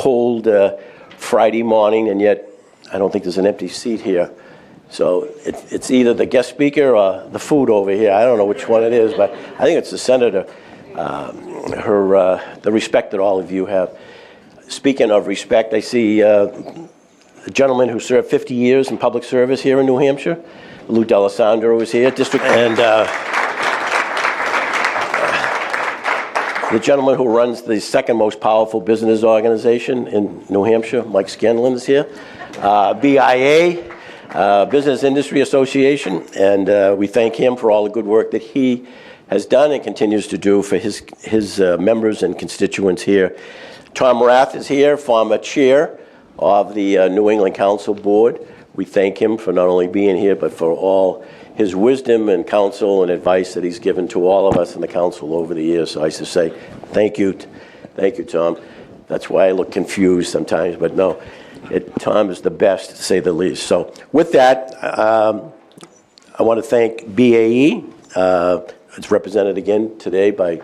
cold Friday morning, and yet I don't think there's an empty seat here. So it's either the guest speaker or the food over here. I don't know which one it is, but I think it's the senator. The respect that all of you have. Speaking of respect, I see a gentleman who served 50 years in public service here in New Hampshire. Lou D'Alessandro is here, district, and the gentleman who runs the second most powerful business organization in New Hampshire, Mike Scanlon, is here. BIA, Business Industry Association, and we thank him for all the good work that he has done and continues to do for his members and constituents here. Tom Rath is here, former chair of the New England Council Board. We thank him for not only being here, but for all his wisdom and counsel and advice that he's given to all of us in the council over the years. So I used to say, thank you, Tom. That's why I look confused sometimes, but no, Tom is the best, to say the least. So with that, I want to thank BAE. It's represented again today by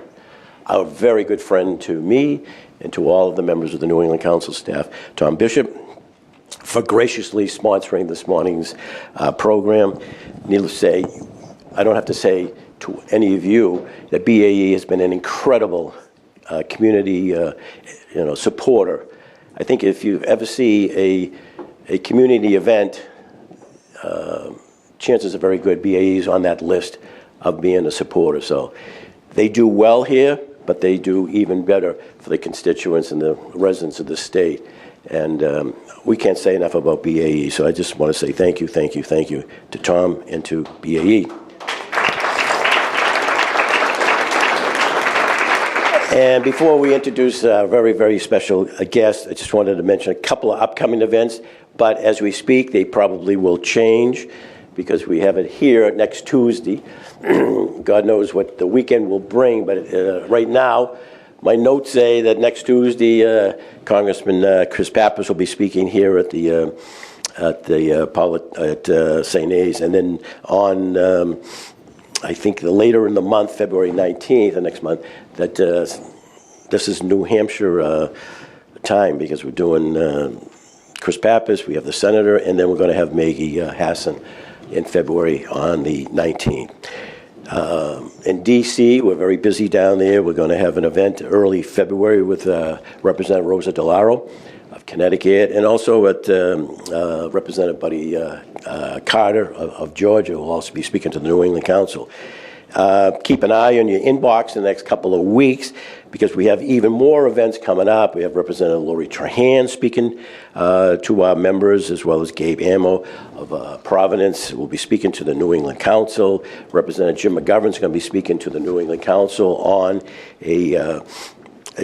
our very good friend to me and to all of the members of the New England Council staff, Tom Bishop, for graciously sponsoring this morning's program. Needless to say, I don't have to say to any of you that BAE has been an incredible community supporter. I think if you ever see a community event, chances are very good BAE is on that list of being a supporter. So they do well here, but they do even better for the constituents and the residents of the state. And we can't say enough about BAE, so I just want to say thank you to Tom and to BAE. And before we introduce a very, very special guest, I just wanted to mention a couple of upcoming events, but as we speak, they probably will change because we have it here next Tuesday. God knows what the weekend will bring, but right now, my notes say that next Tuesday, Congressman Chris Pappas will be speaking here at St. A's, and then on, I think later in the month, February 19th, the next month, that this is New Hampshire time because we're doing Chris Pappas, we have the senator, and then we're going to have Maggie Hassan in February on the 19th. In D.C., we're very busy down there. We're going to have an event early February with Representative Rosa DeLauro of Connecticut, and also at Representative Buddy Carter of Georgia, who will also be speaking to the New England Council. Keep an eye on your inbox in the next couple of weeks because we have even more events coming up. We have Representative Lori Trahan speaking to our members, as well as Gabe Amo of Providence will be speaking to the New England Council. Representative Jim McGovern's going to be speaking to the New England Council on a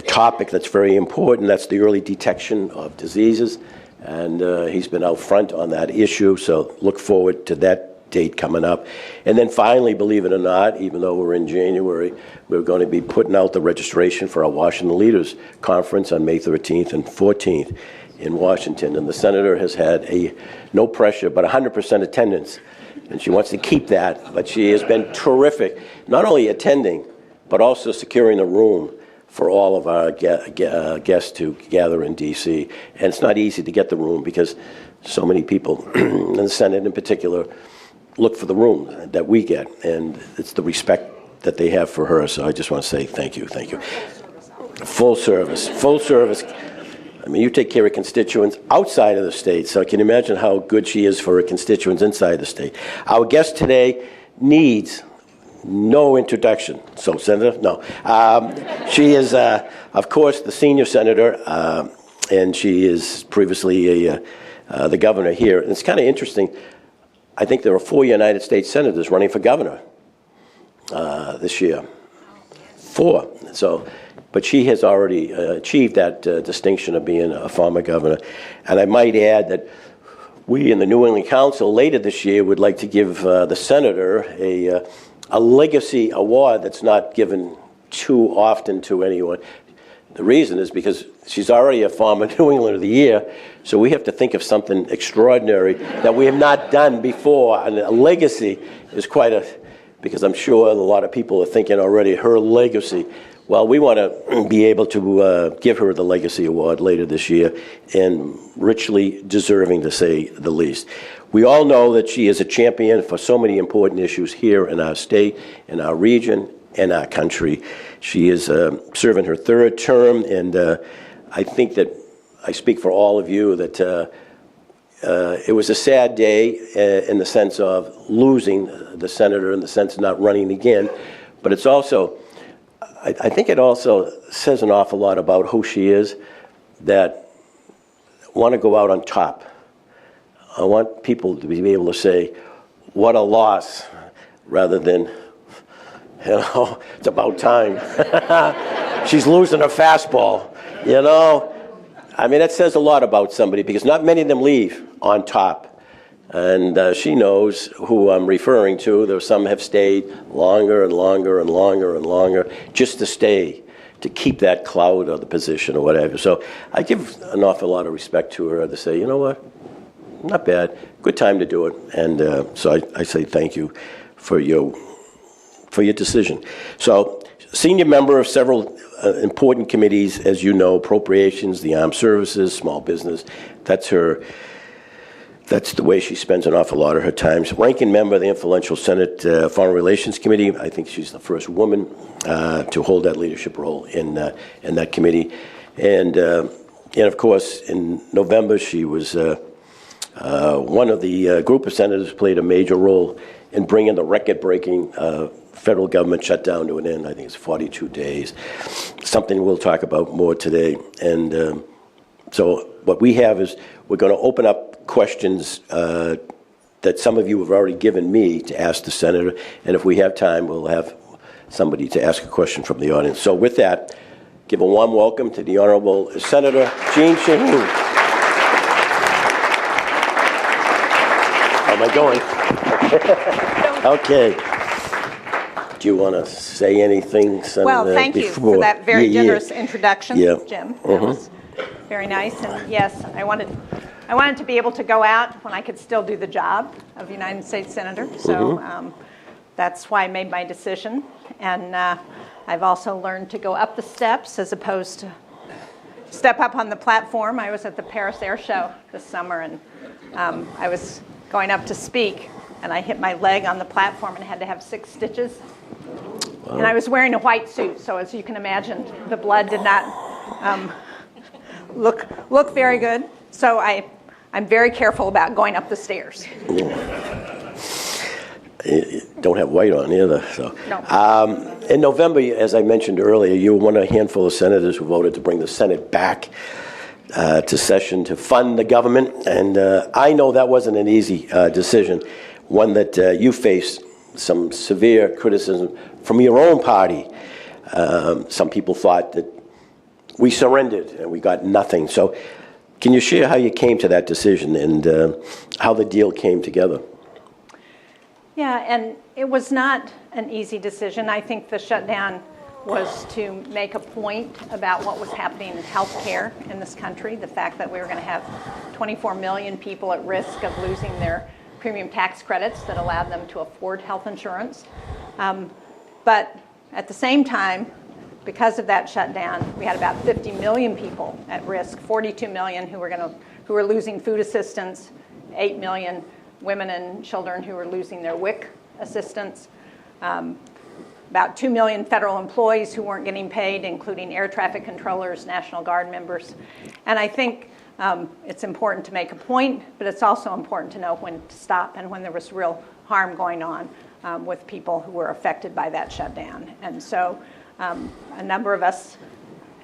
topic that's very important. That's the early detection of diseases, and he's been out front on that issue, so look forward to that date coming up. And then finally, believe it or not, even though we're in January, we're going to be putting out the registration for our Washington Leaders Conference on May 13th and 14th in Washington. And the senator has had no pressure, but 100% attendance. And she wants to keep that, but she has been terrific, not only attending, but also securing a room for all of our guests to gather in D.C. And it's not easy to get the room because so many people, in the Senate in particular, look for the room that we get, and it's the respect that they have for her. So I just want to say thank you. Full service. I mean, you take care of constituents outside of the state, so I can imagine how good she is for her constituents inside the state. Our guest today needs no introduction. So, Senator, no. She is, of course, the senior senator, and she is previously the governor here. And it's kind of interesting. I think there are 4 United States senators running for governor this year. 4. So, but she has already achieved that distinction of being a former governor. And I might add that we in the New England Council later this year would like to give the senator a legacy award that's not given too often to anyone. The reason is because she's already a former New England of the Year, so we have to think of something extraordinary that we have not done before. And a legacy is quite because I'm sure a lot of people are thinking already her legacy. Well, we want to be able to give her the Legacy Award later this year, and richly deserving, to say the least. We all know that she is a champion for so many important issues here in our state, in our region, and our country. She is serving her third term, and I think that I speak for all of you that it was a sad day in the sense of losing the senator, in the sense of not running again, but it's also, I think it also says an awful lot about who she is, that want to go out on top. I want people to be able to say, what a loss, rather than, it's about time. She's losing her fastball, I mean, that says a lot about somebody, because not many of them leave on top. And she knows who I'm referring to. There some have stayed longer and longer and longer and longer just to stay, to keep that clout or the position or whatever. So I give an awful lot of respect to her to say, you know what, not bad, good time to do it. And so I say thank you for your decision. So, senior member of several important committees, as you know, appropriations, the armed services, small business. That's the way she spends an awful lot of her time. Ranking member of the influential Senate Foreign Relations Committee. I think she's the first woman to hold that leadership role in that committee. And of course, in November, she was one of the group of senators who played a major role in bringing the record-breaking federal government shutdown to an end. I think it's 42 days. Something we'll talk about more today. And so what we have is we're going to open up questions that some of you have already given me to ask the senator. And if we have time, we'll have somebody to ask a question from the audience. So with that, give a warm welcome to the Honorable Senator Jeanne Shaheen. How am I going? Okay. Do you want to say anything, Senator? Well, thank you for that very generous introduction, Jim. That was very nice. And yes, I wanted to be able to go out when I could still do the job of United States Senator. So that's why I made my decision. And I've also learned to go up the steps as opposed to step up on the platform. I was at the Paris Air Show this summer, and I was going up to speak, and I hit my leg on the platform and had to have 6 stitches. Wow. And I was wearing a white suit, so as you can imagine, the blood did not look very good. So I'm very careful about going up the stairs. You don't have white on either. So. No. In November, as I mentioned earlier, you were one of a handful of senators who voted to bring the Senate back to session to fund the government. And I know that wasn't an easy decision, one that you faced some severe criticism from your own party. Some people thought that we surrendered and we got nothing. So can you share how you came to that decision and how the deal came together? Yeah, and it was not an easy decision. I think the shutdown was to make a point about what was happening in healthcare in this country, the fact that we were going to have 24 million people at risk of losing their premium tax credits that allowed them to afford health insurance. But at the same time, because of that shutdown, we had about 50 million people at risk, 42 million who were losing food assistance, 8 million women and children who were losing their WIC assistance, about 2 million federal employees who weren't getting paid, including air traffic controllers, National Guard members. And I think it's important to make a point, but it's also important to know when to stop and when there was real harm going on with people who were affected by that shutdown. And so a number of us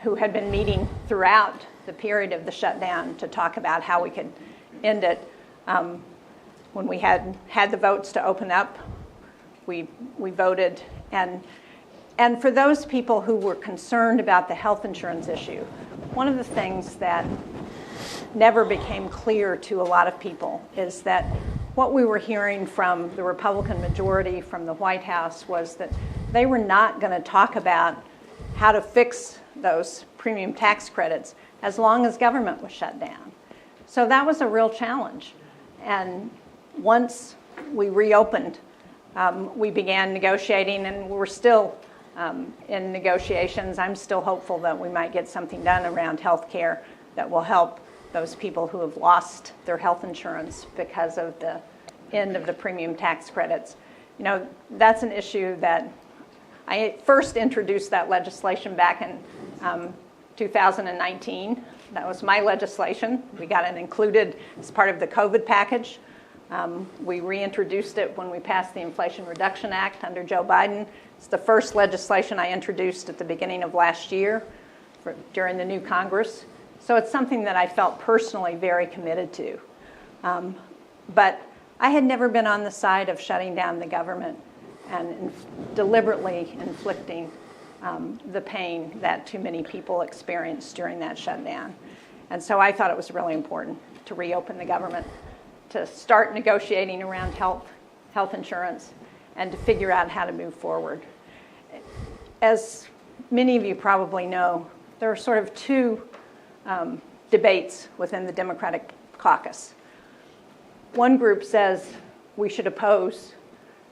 who had been meeting throughout the period of the shutdown to talk about how we could end it, when we had the votes to open up, we voted. And for those people who were concerned about the health insurance issue, one of the things that never became clear to a lot of people is that what we were hearing from the Republican majority from the White House was that they were not going to talk about how to fix those premium tax credits as long as government was shut down. So that was a real challenge. And once we reopened, we began negotiating, and we're still in negotiations. I'm still hopeful that we might get something done around health care that will help those people who have lost their health insurance because of the end of the premium tax credits. You know, that's an issue that I first introduced that legislation back in 2019. That was my legislation. We got it included as part of the COVID package. We reintroduced it when we passed the Inflation Reduction Act under Joe Biden. It's the first legislation I introduced at the beginning of last year during the new Congress. So it's something that I felt personally very committed to. But I had never been on the side of shutting down the government and deliberately inflicting the pain that too many people experienced during that shutdown. And so I thought it was really important to reopen the government, to start negotiating around health insurance, and to figure out how to move forward. As many of you probably know, there are sort of two debates within the Democratic caucus. One group says we should oppose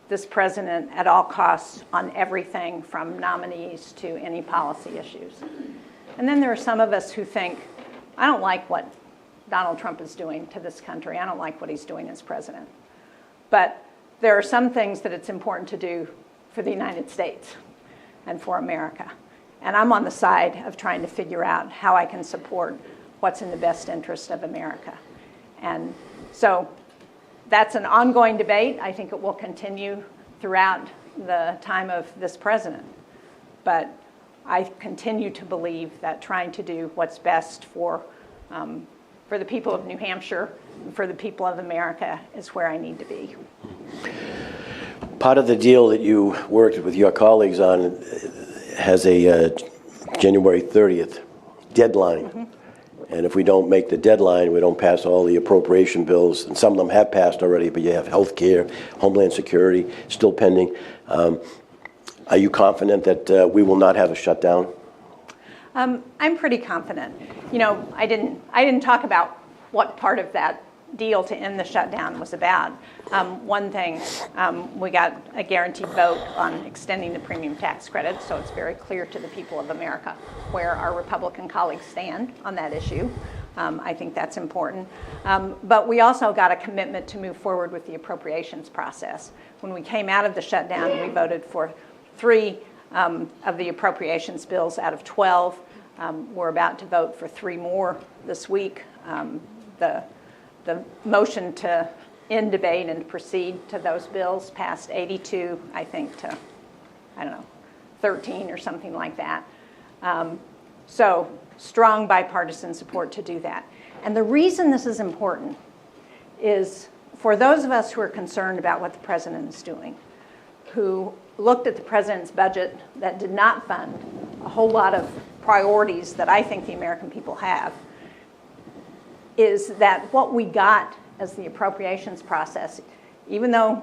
this president at all costs on everything from nominees to any policy issues. And then there are some of us who think, I don't like what Donald Trump is doing to this country. I don't like what he's doing as president. But there are some things that it's important to do for the United States and for America. And I'm on the side of trying to figure out how I can support what's in the best interest of America. And so that's an ongoing debate. I think it will continue throughout the time of this president. But I continue to believe that trying to do what's best for the people of New Hampshire and for the people of America is where I need to be. Part of the deal that you worked with your colleagues on has a January 30th deadline. Mm-hmm. And if we don't make the deadline, we don't pass all the appropriation bills, and some of them have passed already, but you have health care, Homeland Security, still pending. Are you confident that we will not have a shutdown? I'm pretty confident. You know, I didn't talk about what part of that deal to end the shutdown was about. One thing, we got a guaranteed vote on extending the premium tax credit, so it's very clear to the people of America where our Republican colleagues stand on that issue. I think that's important. But we also got a commitment to move forward with the appropriations process. When we came out of the shutdown, we voted for 3 of the appropriations bills out of 12. We're about to vote for 3 more this week. The motion to end debate and proceed to those bills passed 82, I think, to, 13 or something like that. So strong bipartisan support to do that. And the reason this is important is for those of us who are concerned about what the president is doing, who looked at the president's budget that did not fund a whole lot of priorities that I think the American people have, is that what we got as the appropriations process, even though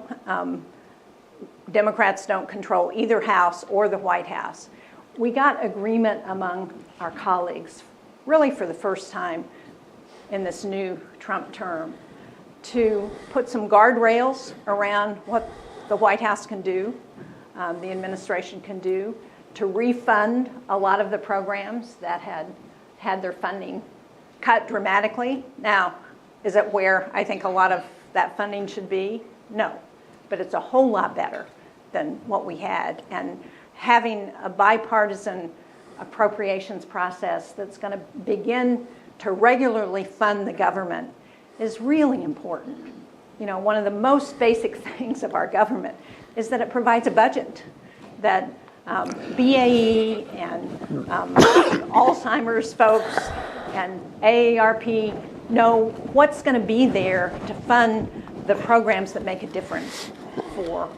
Democrats don't control either House or the White House, we got agreement among our colleagues, really for the first time in this new Trump term, to put some guardrails around what the White House can do, the administration can do, to refund a lot of the programs that had their funding cut dramatically. Now, is it where I think a lot of that funding should be? No, but it's a whole lot better than what we had. And having a bipartisan appropriations process that's going to begin to regularly fund the government is really important. You know, one of the most basic things of our government is that it provides a budget, that BAE and Alzheimer's folks and AARP know what's going to be there to fund the programs that make a difference for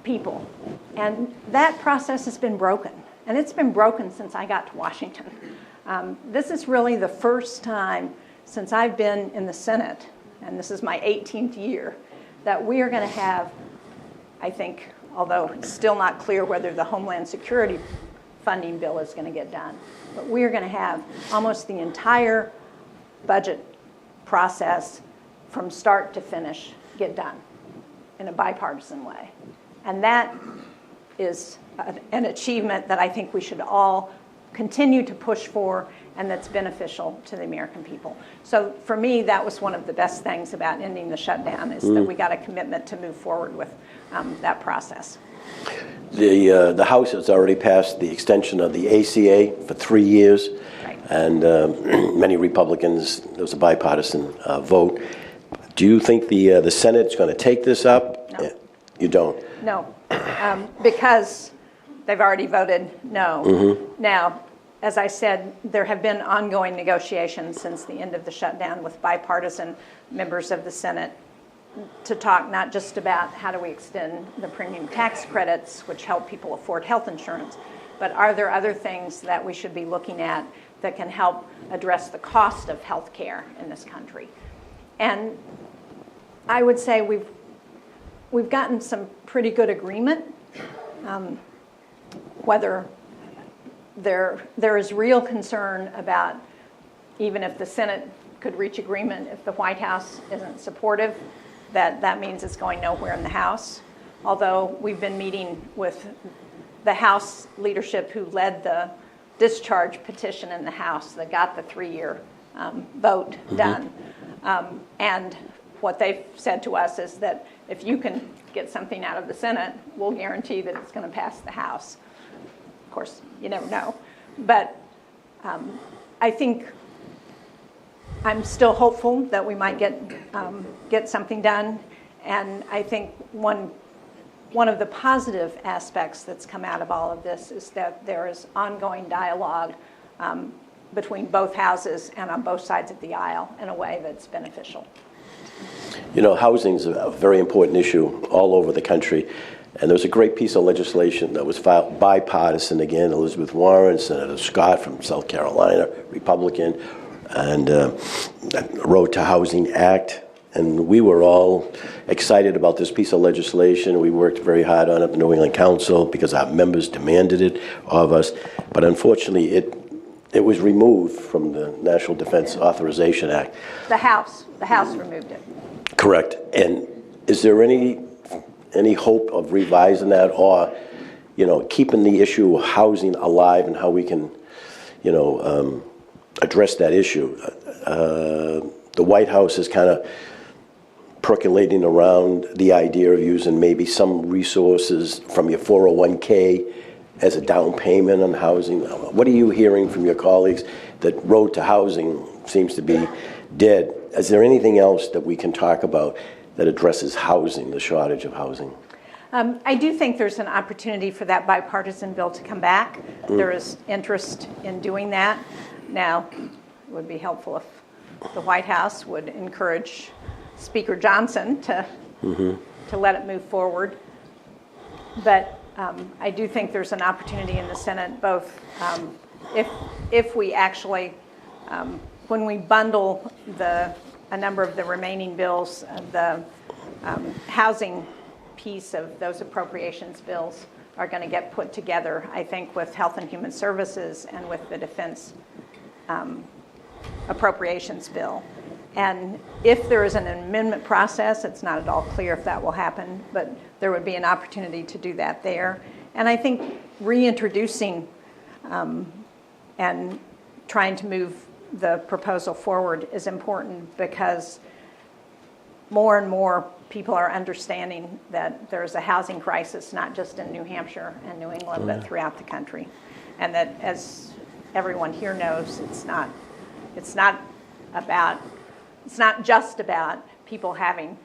people. And that process has been broken. And it's been broken since I got to Washington. This is really the first time since I've been in the Senate, and this is my 18th year, that we are going to have, I think, although it's still not clear whether the Homeland Security funding bill is going to get done, but we are going to have almost the entire budget process from start to finish get done in a bipartisan way. And that is an achievement that I think we should all continue to push for, and that's beneficial to the American people. So for me, that was one of the best things about ending the shutdown, is that we got a commitment to move forward with that process. The House has already passed the extension of the ACA for 3 years, Right. and many Republicans, there was a bipartisan vote. Do you think the Senate's going to take this up? No. You don't? No, because they've already voted no. Now, as I said, there have been ongoing negotiations since the end of the shutdown with bipartisan members of the Senate to talk not just about how do we extend the premium tax credits, which help people afford health insurance, but are there other things that we should be looking at that can help address the cost of health care in this country? And I would say we've gotten some pretty good agreement. Whether there is real concern about, even if the Senate could reach agreement, if the White House isn't supportive, that means it's going nowhere in the House. Although we've been meeting with the House leadership who led the discharge petition in the House that got the 3-year vote done. And what they've said to us is that if you can get something out of the Senate, we'll guarantee that it's going to pass the House. Of course, you never know. But I think I'm still hopeful that we might get something done. And I think one of the positive aspects that's come out of all of this is that there is ongoing dialogue between both houses and on both sides of the aisle in a way that's beneficial. You know, housing is a very important issue all over the country. And there was a great piece of legislation that was filed bipartisan again. Elizabeth Warren, Senator Scott from South Carolina, Republican, and Road to Housing Act. And we were all excited about this piece of legislation. We worked very hard on it at the New England Council because our members demanded it of us. But unfortunately, it was removed from the National Defense Authorization Act. The House removed it. Correct. And is there any hope of revising that, or, you know, keeping the issue of housing alive and how we can, you know, address that issue? The White House is kind of percolating around the idea of using maybe some resources from your 401k as a down payment on housing. What are you hearing from your colleagues? That Road to Housing seems to be dead. Is there anything else that we can talk about that addresses housing, the shortage of housing? I do think there's an opportunity for that bipartisan bill to come back. There is interest in doing that. Now, it would be helpful if the White House would encourage Speaker Johnson to let it move forward. But I do think there's an opportunity in the Senate, both if we actually, when we bundle a number of the remaining bills, the housing piece of those appropriations bills are going to get put together, I think, with Health and Human Services and with the Defense appropriations bill. And if there is an amendment process, it's not at all clear if that will happen, but there would be an opportunity to do that there. And I think reintroducing and trying to move the proposal forward is important, because more and more people are understanding that there's a housing crisis, not just in New Hampshire and New England, but throughout the country. And that, as everyone here knows, it's not just about people having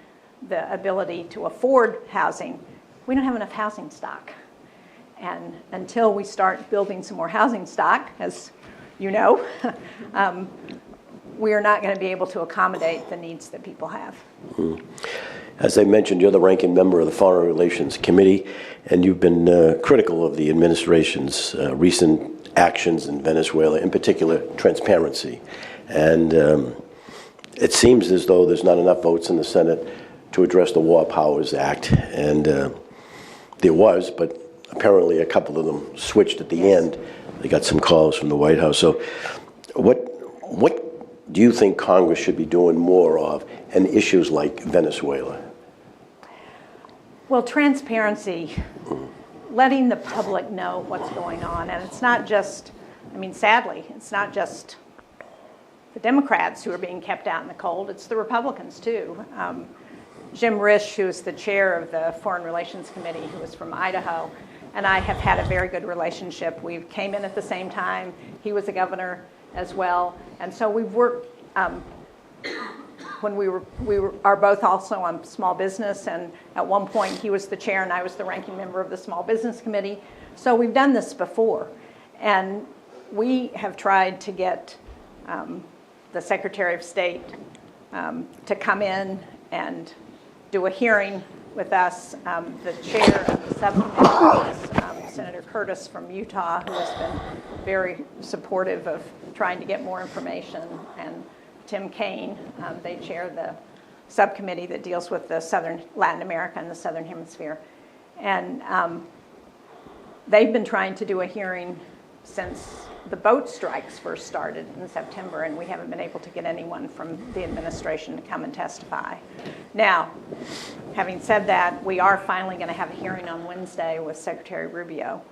the ability to afford housing. We don't have enough housing stock. And until we start building some more housing stock, as you know, we are not going to be able to accommodate the needs that people have. As I mentioned, you're the ranking member of the Foreign Relations Committee, and you've been critical of the administration's recent actions in Venezuela, in particular transparency. And it seems as though there's not enough votes in the Senate to address the War Powers Act. And there was, but apparently a couple of them switched at the end. They got some calls from the White House. So what do you think Congress should be doing more of in issues like Venezuela? Well, transparency letting the public know what's going on. And it's not just, I mean, sadly, it's not just the Democrats who are being kept out in the cold, it's the Republicans too. Jim Risch, who is the chair of the Foreign Relations Committee, who is from Idaho, and I have had a very good relationship. We came in at the same time. He was a governor as well. And so we've worked, when we are both also on small business, and at one point he was the chair and I was the ranking member of the Small Business Committee. So we've done this before. And we have tried to get the Secretary of State to come in and do a hearing with us. The chair of the subcommittee is Senator Curtis from Utah, who has been very supportive of trying to get more information, and Tim Kaine, they chair the subcommittee that deals with the Southern Latin America and the Southern Hemisphere. And they've been trying to do a hearing since the boat strikes first started in September, and we haven't been able to get anyone from the administration to come and testify. Now, having said that, we are finally going to have a hearing on Wednesday with Secretary Rubio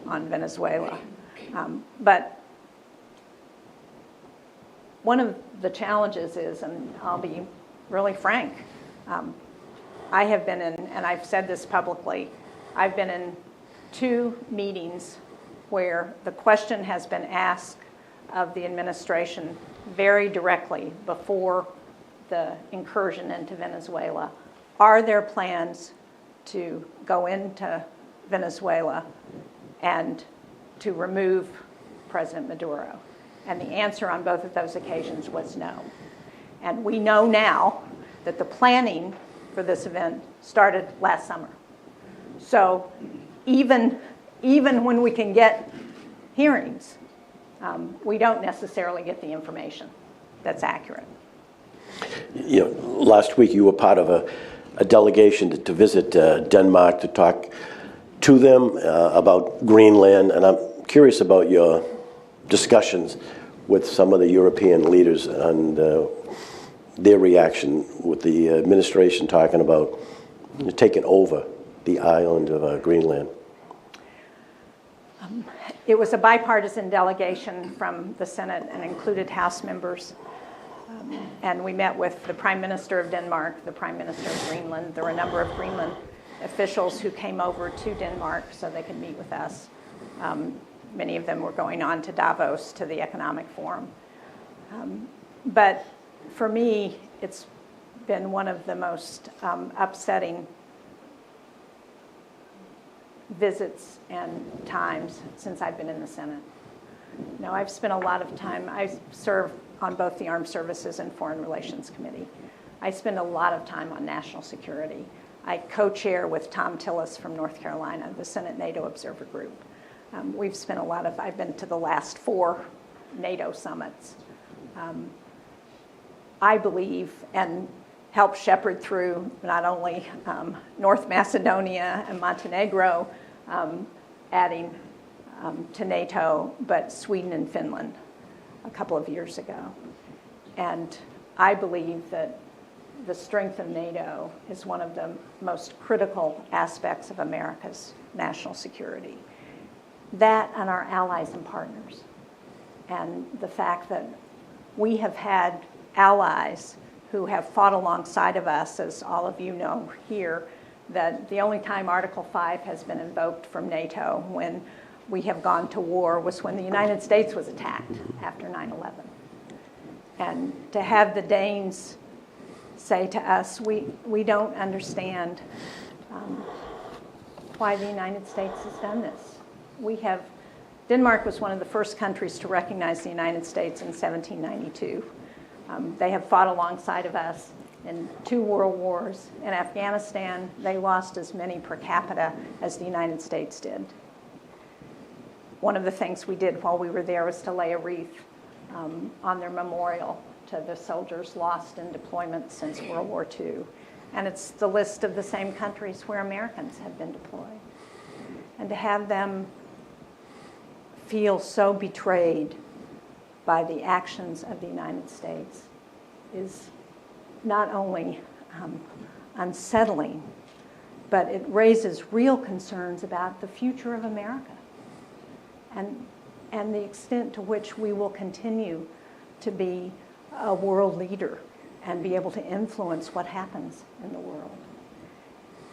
on Venezuela. But one of the challenges is, and I'll be really frank, I have been in, and I've said this publicly, I've been in 2 meetings where the question has been asked of the administration very directly before the incursion into Venezuela. Are there plans to go into Venezuela and to remove President Maduro? And the answer on both of those occasions was no. And we know now that the planning for this event started last summer. So even when we can get hearings, we don't necessarily get the information that's accurate. You know, last week you were part of a delegation to visit Denmark to talk to them about Greenland, and I'm curious about your discussions with some of the European leaders and their reaction with the administration talking about taking over the island of Greenland. It was a bipartisan delegation from the Senate and included House members. And we met with the Prime Minister of Denmark, the Prime Minister of Greenland. There were a number of Greenland officials who came over to Denmark so they could meet with us. Many of them were going on to Davos, to the Economic Forum. But for me, it's been one of the most upsetting visits and times since I've been in the Senate. You know, I've spent a lot of time, I serve on both the Armed Services and Foreign Relations Committee. I spend a lot of time on national security. I co-chair with Tom Tillis from North Carolina, the Senate NATO Observer Group. We've spent I've been to the last 4 NATO summits. I believe, and helped shepherd through not only North Macedonia and Montenegro adding to NATO, but Sweden and Finland a couple of years ago. And I believe that the strength of NATO is one of the most critical aspects of America's national security. That and our allies and partners. And the fact that we have had allies who have fought alongside of us, as all of you know here, that the only time Article 5 has been invoked from NATO when we have gone to war was when the United States was attacked after 9/11. And to have the Danes say to us, we don't understand why the United States has done this. Denmark was one of the first countries to recognize the United States in 1792. They have fought alongside of us in 2 world wars. In Afghanistan, they lost as many per capita as the United States did. One of the things we did while we were there was to lay a wreath on their memorial to the soldiers lost in deployment since World War II. And it's the list of the same countries where Americans have been deployed. And to have them feel so betrayed by the actions of the United States is not only unsettling, but it raises real concerns about the future of America and the extent to which we will continue to be a world leader and be able to influence what happens in the world.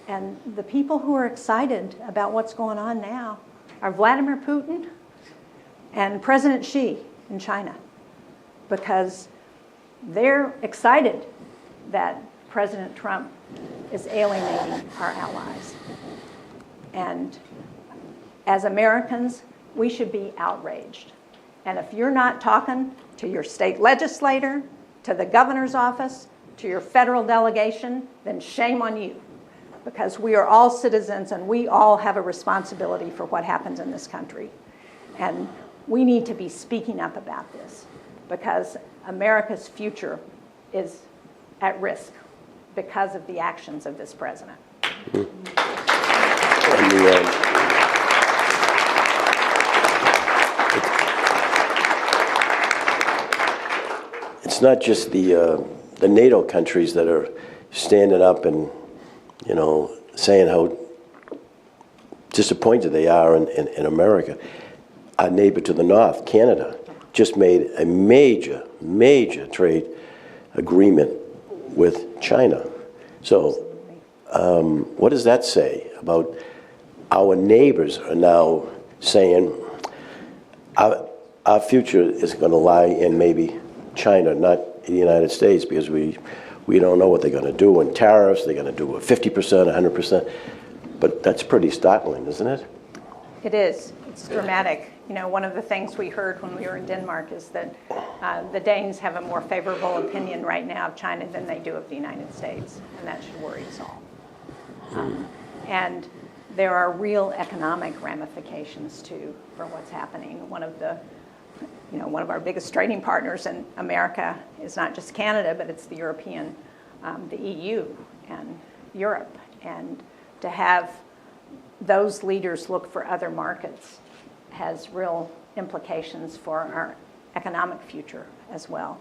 And the people who are excited about what's going on now are Vladimir Putin and President Xi in China, because they're excited that President Trump is alienating our allies. And as Americans, we should be outraged. And if you're not talking to your state legislator, to the governor's office, to your federal delegation, then shame on you. Because we are all citizens and we all have a responsibility for what happens in this country. And we need to be speaking up about this, because America's future is at risk because of the actions of this president. It's not just the NATO countries that are standing up and, saying how disappointed they are in America. Our neighbor to the north, Canada, just made a major trade agreement with China. So what does that say about our neighbors are now saying our future is going to lie in maybe China, not the United States, because we don't know what they're going to do in tariffs. They're going to do a 50%, 100%. But that's pretty startling, isn't it? It is. It's dramatic. One of the things we heard when we were in Denmark is that the Danes have a more favorable opinion right now of China than they do of the United States, and that should worry us all. And there are real economic ramifications too for what's happening. One of our biggest trading partners in America is not just Canada, but it's the the EU and Europe. And to have those leaders look for other markets has real implications for our economic future as well.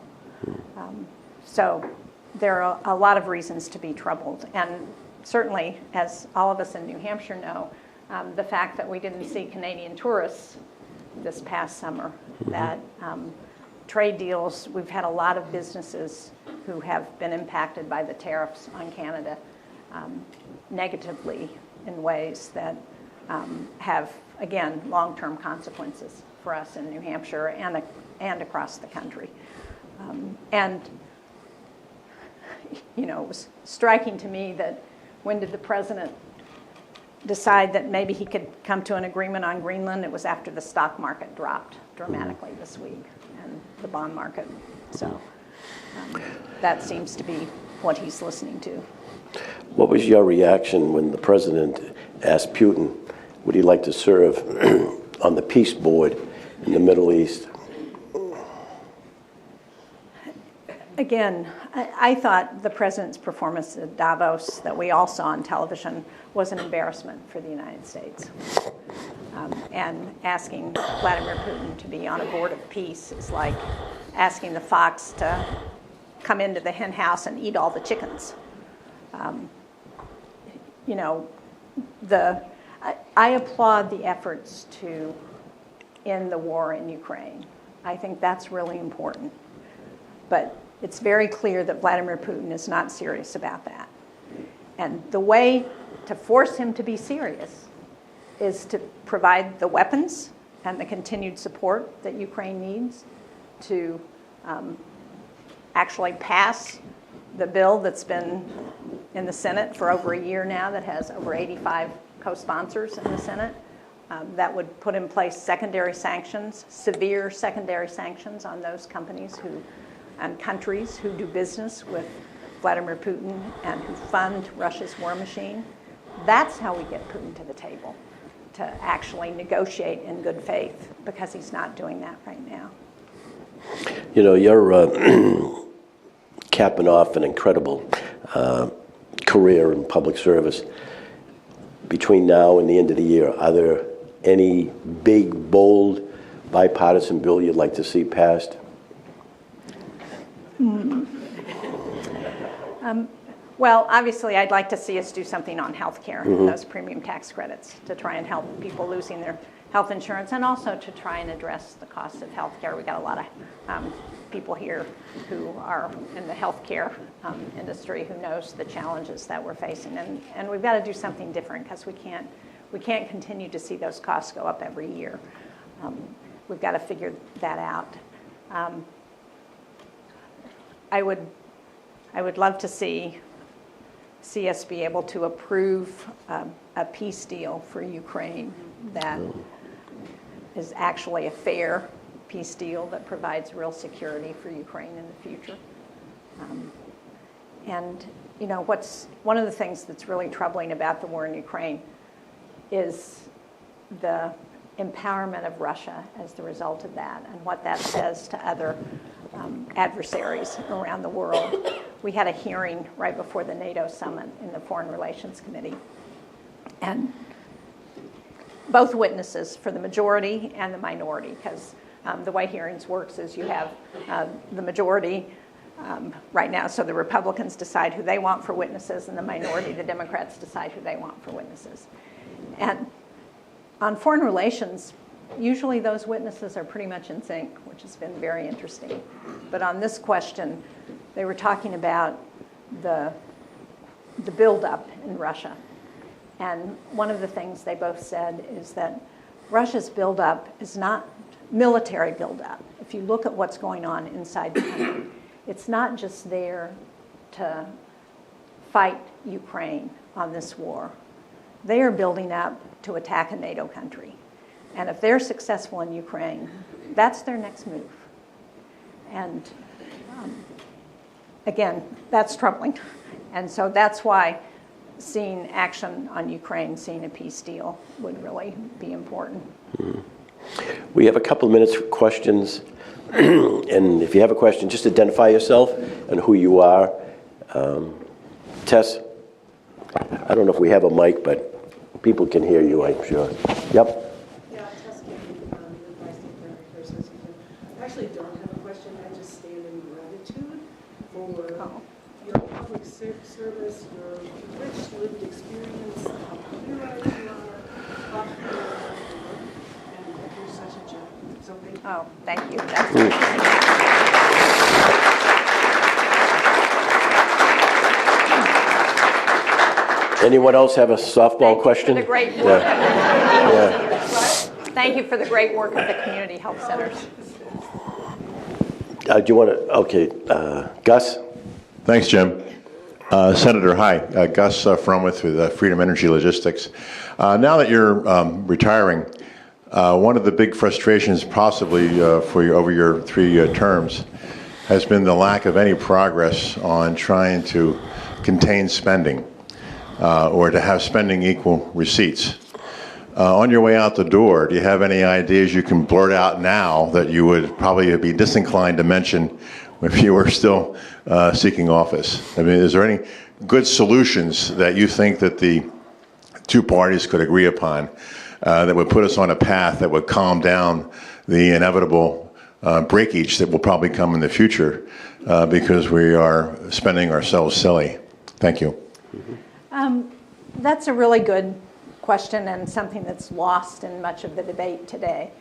So there are a lot of reasons to be troubled. And certainly, as all of us in New Hampshire know, the fact that we didn't see Canadian tourists this past summer, that trade deals, we've had a lot of businesses who have been impacted by the tariffs on Canada negatively in ways that have, again, long-term consequences for us in New Hampshire and across the country. And it was striking to me that when did the president decide that maybe he could come to an agreement on Greenland? It was after the stock market dropped dramatically this week, and the bond market. So that seems to be what he's listening to. What was your reaction when the president asked Putin, would he like to serve on the peace board in the Middle East? Again, I thought the president's performance at Davos that we all saw on television was an embarrassment for the United States. And asking Vladimir Putin to be on a board of peace is like asking the fox to come into the hen house and eat all the chickens. I applaud the efforts to end the war in Ukraine. I think that's really important. But it's very clear that Vladimir Putin is not serious about that. And the way to force him to be serious is to provide the weapons and the continued support that Ukraine needs to actually pass the bill that's been in the Senate for over a year now that has over 85 co-sponsors in the Senate that would put in place secondary sanctions, severe secondary sanctions on those companies and countries who do business with Vladimir Putin and who fund Russia's war machine. That's how we get Putin to the table, to actually negotiate in good faith, because he's not doing that right now. You're capping off an incredible career in public service. Between now and the end of the year, are there any big, bold, bipartisan bill you'd like to see passed? Well, obviously, I'd like to see us do something on health care and those premium tax credits to try and help people losing their health insurance, and also to try and address the cost of health care. We got a lot of people here who are in the healthcare industry who knows the challenges that we're facing, and we've got to do something different, because we can't continue to see those costs go up every year. We've got to figure that out. I would love to see us be able to approve a peace deal for Ukraine that is actually a fair peace deal that provides real security for Ukraine in the future. And you know, one of the things that's really troubling about the war in Ukraine is the empowerment of Russia as the result of that, and what that says to other adversaries around the world. We had a hearing right before the NATO summit in the Foreign Relations Committee, and both witnesses for the majority and the minority, because the way hearings works is you have the majority right now, so the Republicans decide who they want for witnesses, and the minority, the Democrats, decide who they want for witnesses. And on foreign relations, usually those witnesses are pretty much in sync, which has been very interesting. But on this question, they were talking about the buildup in Russia. And one of the things they both said is that Russia's buildup is not military buildup. If you look at what's going on inside the country, it's not just there to fight Ukraine on this war. They are building up to attack a NATO country. And if they're successful in Ukraine, that's their next move. And again, that's troubling. And so that's why seeing action on Ukraine, seeing a peace deal would really be important. We have a couple of minutes for questions. And if you have a question, just identify yourself and who you are. Tess, I don't know if we have a mic, but people can hear you, I'm sure. Yep. Yeah, Tess Shaheen, the Vice Secretary for Association. I actually don't have a question. I just stand in gratitude for your public service, your rich lived experience, how clear-eyed you are, thoughtful you are, and that you're such a gem. So thank you. Oh, thank you. That's Anyone else have a softball question? Thank you for the great work. Yeah. Thank you for the great work of the community health centers. Do you want to, okay, Gus? Thanks, Jim. Senator, hi. Gus Fromwith with Freedom Energy Logistics. Now that you're retiring, one of the big frustrations possibly for you over your 3 terms has been the lack of any progress on trying to contain spending or to have spending equal receipts. On your way out the door, do you have any ideas you can blurt out now that you would probably be disinclined to mention if you were still seeking office? I mean, is there any good solutions that you think that the two parties could agree upon that would put us on a path that would calm down the inevitable breakage that will probably come in the future because we are spending ourselves silly? Thank you. That's a really good question, and something that's lost in much of the debate today.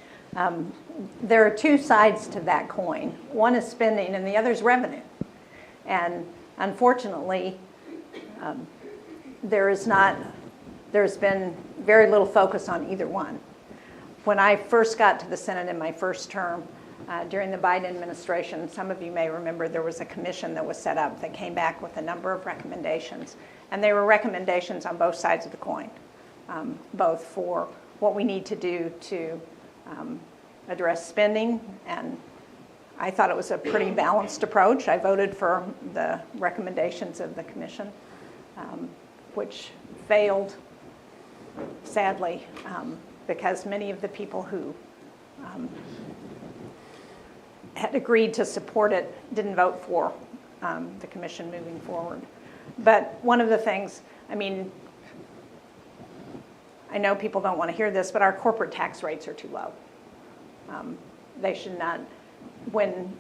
There are two sides to that coin. One is spending and the other is revenue. And unfortunately, there's been very little focus on either one. When I first got to the Senate in my first term, during the Biden administration, some of you may remember there was a commission that was set up that came back with a number of recommendations. And they were recommendations on both sides of the coin, both for what we need to do to address spending, and I thought it was a pretty balanced approach. I voted for the recommendations of the commission, which failed, sadly, because many of the people who had agreed to support it didn't vote for the commission moving forward. But one of the things, I mean, I know people don't want to hear this, but our corporate tax rates are too low. They should not, when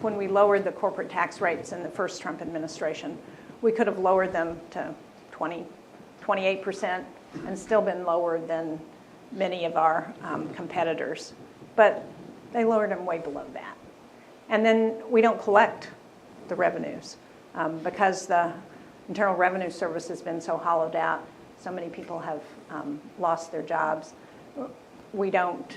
we lowered the corporate tax rates in the first Trump administration, we could have lowered them to 28% and still been lower than many of our competitors. But they lowered them way below that. And then we don't collect the revenues because the Internal Revenue Service has been so hollowed out. So many people have lost their jobs. We don't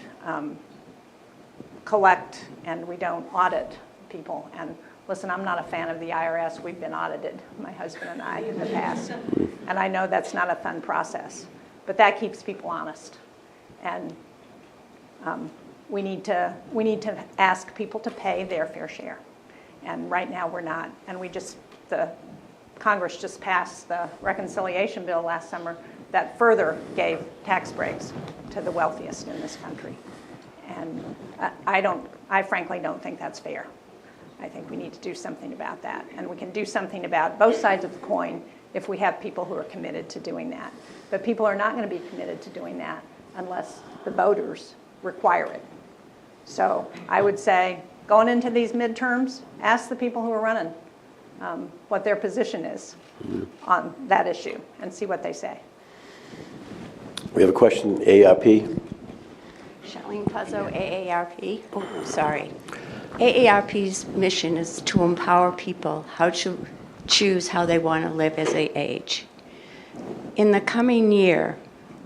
collect and we don't audit people. And listen, I'm not a fan of the IRS. We've been audited, my husband and I, in the past. And I know that's not a fun process. But that keeps people honest. And we need to ask people to pay their fair share. And right now we're not. And the Congress just passed the reconciliation bill last summer that further gave tax breaks to the wealthiest in this country. And I frankly don't think that's fair. I think we need to do something about that. And we can do something about both sides of the coin if we have people who are committed to doing that. But people are not going to be committed to doing that unless the voters require it. So I would say, going into these midterms, ask the people who are running what their position is on that issue and see what they say. We have a question, AARP. Shaheen Puzzo, AARP. Oh, sorry. AARP's mission is to empower people how to choose how they want to live as they age. In the coming year,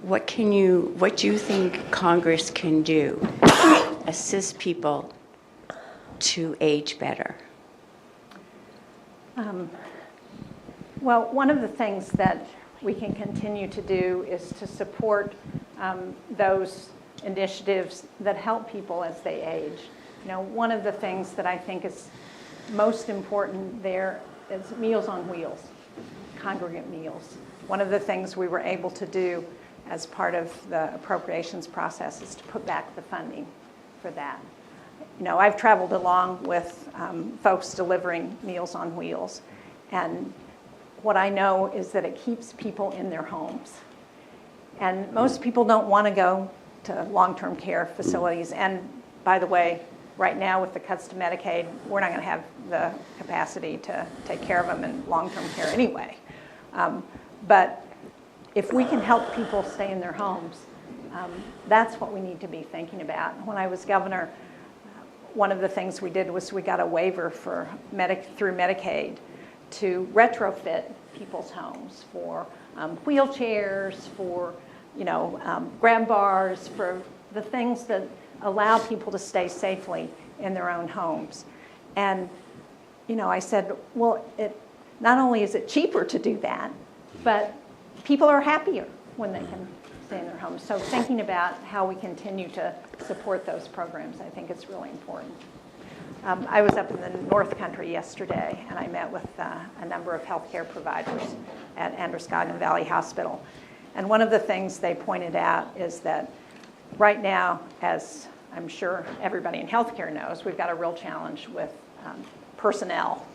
what do you think Congress can do to assist people to age better? Well, one of the things that we can continue to do is to support those initiatives that help people as they age. One of the things that I think is most important there is Meals on Wheels, congregate meals. One of the things we were able to do as part of the appropriations process is to put back the funding for that. I've traveled along with folks delivering Meals on Wheels, and what I know is that it keeps people in their homes. And most people don't want to go to long-term care facilities. And by the way, right now with the cuts to Medicaid, we're not going to have the capacity to take care of them in long-term care anyway. But if we can help people stay in their homes, that's what we need to be thinking about. When I was governor, one of the things we did was we got a waiver for through Medicaid to retrofit people's homes for wheelchairs, for grab bars, for the things that allow people to stay safely in their own homes. And I said, well, not only is it cheaper to do that, but people are happier when they can stay in their homes. So thinking about how we continue to support those programs, I think it's really important. I was up in the North Country yesterday, and I met with a number of healthcare providers at Androscoggin Valley Hospital. And one of the things they pointed out is that right now, as I'm sure everybody in healthcare knows, we've got a real challenge with personnel.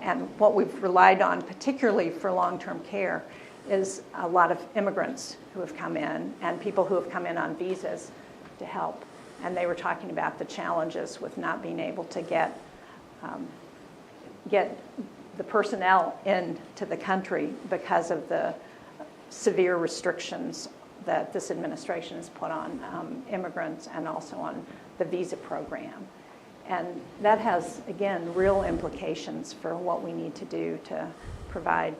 And what we've relied on, particularly for long-term care, is a lot of immigrants who have come in and people who have come in on visas to help. And they were talking about the challenges with not being able to get the personnel into the country because of the severe restrictions that this administration has put on immigrants and also on the visa program. And that has, again, real implications for what we need to do to provide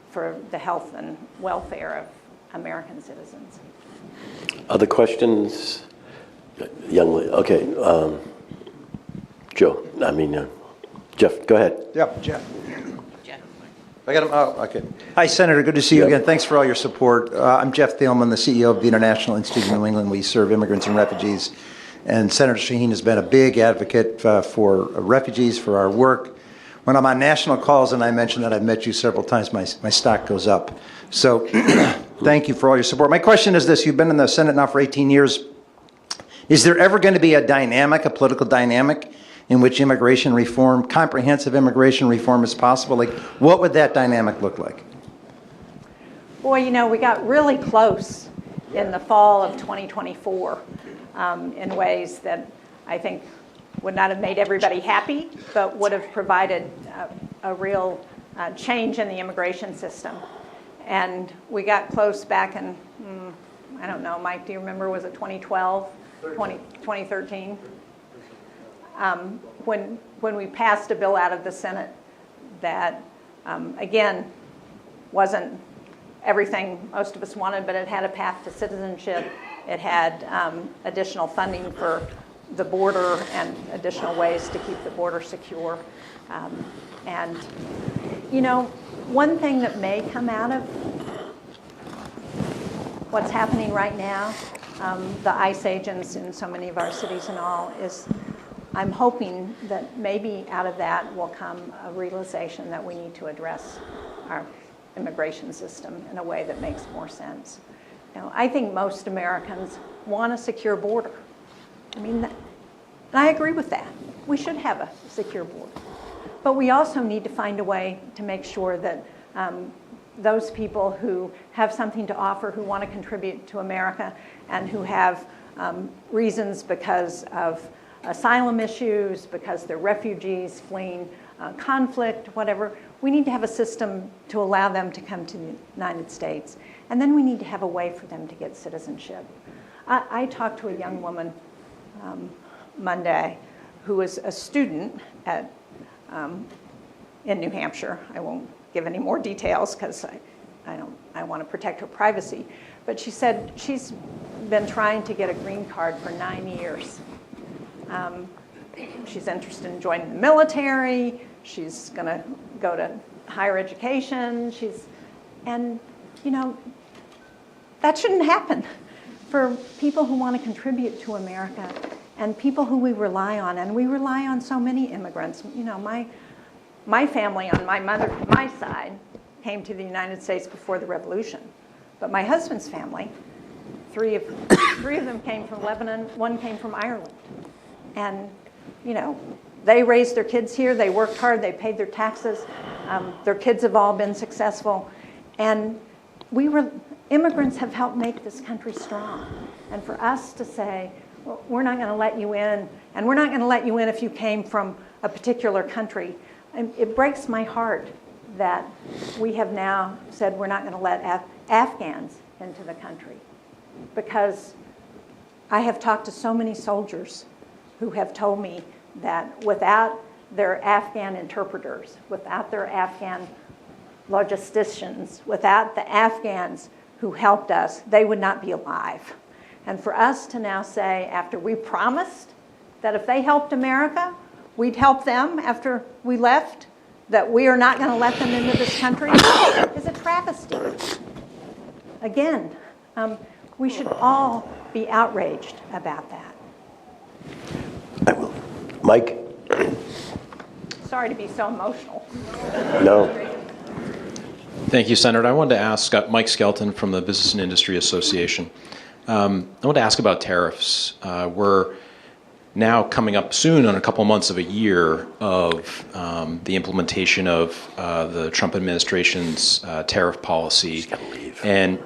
for the health and welfare of American citizens. Other questions? Young lady. Okay. Jeff, go ahead. Yep, Jeff. I got him. Oh, okay. Hi, Senator. Good to see you again. Thanks for all your support. I'm Jeff Thielman, the CEO of the International Institute of New England. We serve immigrants and refugees. And Senator Shaheen has been a big advocate for refugees, for our work. When I'm on national calls and I mention that I've met you several times, my stock goes up. So thank you for all your support. My question is this. You've been in the Senate now for 18 years. Is there ever going to be a political dynamic, in which immigration reform, comprehensive immigration reform is possible? Like, what would that dynamic look like? Boy, we got really close in the fall of 2024 in ways that I think would not have made everybody happy, but would have provided a real change in the immigration system. And we got close back in, I don't know, Mike, do you remember, was it 2012, 2013? When we passed a bill out of the Senate that, again, wasn't everything most of us wanted, but it had a path to citizenship. It had additional funding for the border and additional ways to keep the border secure. And, you know, one thing that may come out of what's happening right now, the ICE agents in so many of our cities and all, is I'm hoping that maybe out of that will come a realization that we need to address our immigration system in a way that makes more sense. You know, I think most Americans want a secure border. I mean, and I agree with that. We should have a secure border. But we also need to find a way to make sure that those people who have something to offer, who want to contribute to America, and who have reasons because of asylum issues, because they're refugees fleeing conflict, whatever, we need to have a system to allow them to come to the United States. And then we need to have a way for them to get citizenship. I talked to a young woman Monday who was a student at in New Hampshire. I won't give any more details because I want to protect her privacy. But she said she's been trying to get a green card for 9 years. She's interested in joining the military. She's going to go to higher education. And you know, that shouldn't happen for people who want to contribute to America and people who we rely on. And we rely on so many immigrants. You know, my family on my side came to the United States before the Revolution. But my husband's family, three of them came from Lebanon, one came from Ireland. And, you know, they raised their kids here, they worked hard, they paid their taxes, their kids have all been successful. And immigrants have helped make this country strong. And for us to say, well, we're not going to let you in, and we're not going to let you in if you came from a particular country, it breaks my heart that we have now said we're not going to let Afghans into the country. Because I have talked to so many soldiers who have told me that without their Afghan interpreters, without their Afghan logisticians, without the Afghans who helped us, they would not be alive. And for us to now say, after we promised that if they helped America, we'd help them after we left, that we are not going to let them into this country, is a travesty. Again, we should all be outraged about that. I will. Mike? Sorry to be so emotional. No. Thank you, Senator. I wanted to ask Mike Skelton from the Business and Industry Association. I want to ask about tariffs. We're now coming up soon on a couple months of a year of the implementation of the Trump administration's tariff policy. And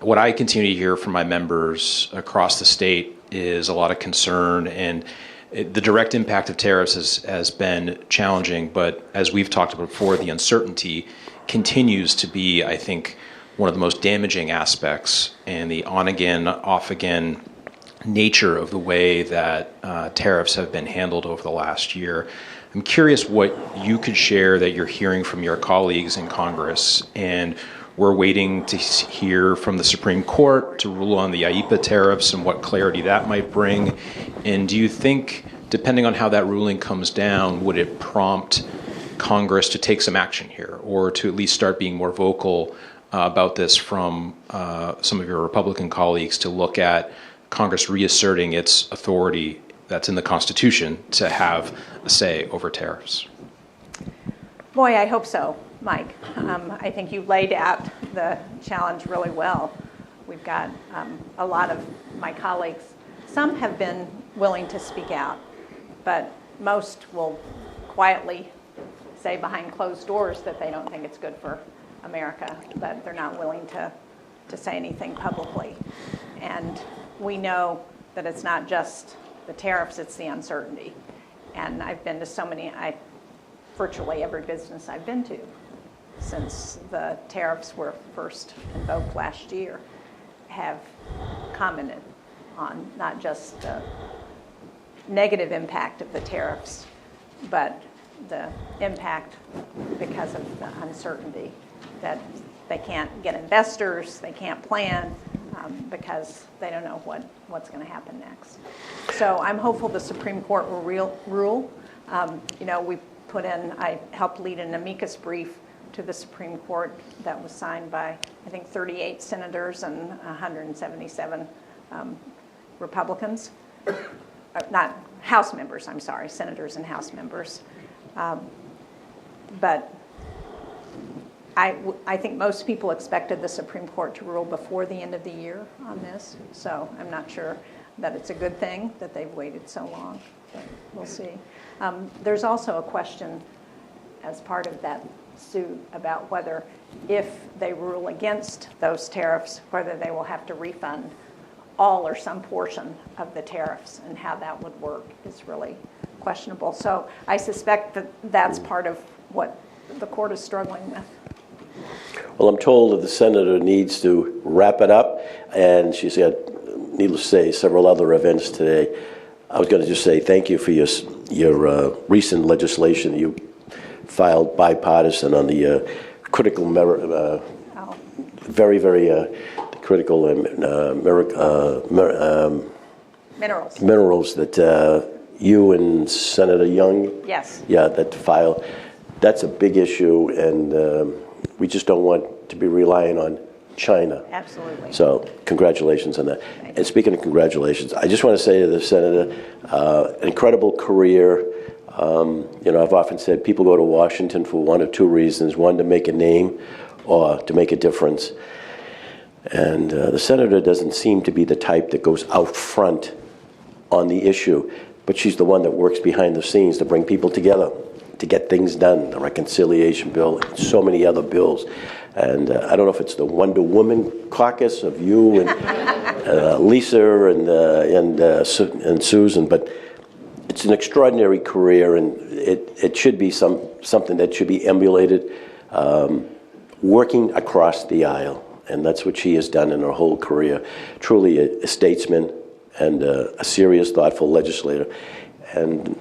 what I continue to hear from my members across the state is a lot of concern, and the direct impact of tariffs has been challenging, but as we've talked about before, the uncertainty continues to be, I think, one of the most damaging aspects, and the on-again, off-again nature of the way that tariffs have been handled over the last year. I'm curious what you could share that you're hearing from your colleagues in Congress, and we're waiting to hear from the Supreme Court to rule on the IEEPA tariffs and what clarity that might bring. And do you think, depending on how that ruling comes down, would it prompt Congress to take some action here, or to at least start being more vocal about this from some of your Republican colleagues, to look at Congress reasserting its authority that's in the Constitution to have a say over tariffs? Boy, I hope so, Mike. I think you laid out the challenge really well. We've got a lot of my colleagues. Some have been willing to speak out, but most will quietly say behind closed doors that they don't think it's good for America, but they're not willing to say anything publicly. And we know that it's not just the tariffs, it's the uncertainty. And I've been to virtually every business I've been to since the tariffs were first invoked last year, have commented on not just the negative impact of the tariffs, but the impact because of the uncertainty that they can't get investors, they can't plan, because they don't know what's going to happen next. So I'm hopeful the Supreme Court will rule. I helped lead an amicus brief to the Supreme Court that was signed by, I think, 38 senators and 177 Republicans. Not House members, I'm sorry, senators and House members. But I think most people expected the Supreme Court to rule before the end of the year on this, so I'm not sure that it's a good thing that they've waited so long, but we'll see. There's also a question as part of that suit about whether, if they rule against those tariffs, whether they will have to refund all or some portion of the tariffs, and how that would work is really questionable. So I suspect that that's part of what the court is struggling with. Well, I'm told that the senator needs to wrap it up, and she's got, needless to say, several other events today. I was going to just say thank you for your recent legislation that you filed bipartisan on the critical very, very critical minerals that you and Senator Young, Yes. yeah, that file. That's a big issue, and we just don't want to be relying on China. Absolutely. So congratulations on that. And speaking of congratulations, I just want to say to the senator, an incredible career. I've often said people go to Washington for one of two reasons: one, to make a name, or to make a difference. And the senator doesn't seem to be the type that goes out front on the issue, but she's the one that works behind the scenes to bring people together, to get things done, the reconciliation bill, and so many other bills. And I don't know if it's the Wonder Woman caucus of you and Lisa and Susan, but it's an extraordinary career, and it should be something that should be emulated, working across the aisle. And that's what she has done in her whole career. Truly a statesman and a serious, thoughtful legislator. And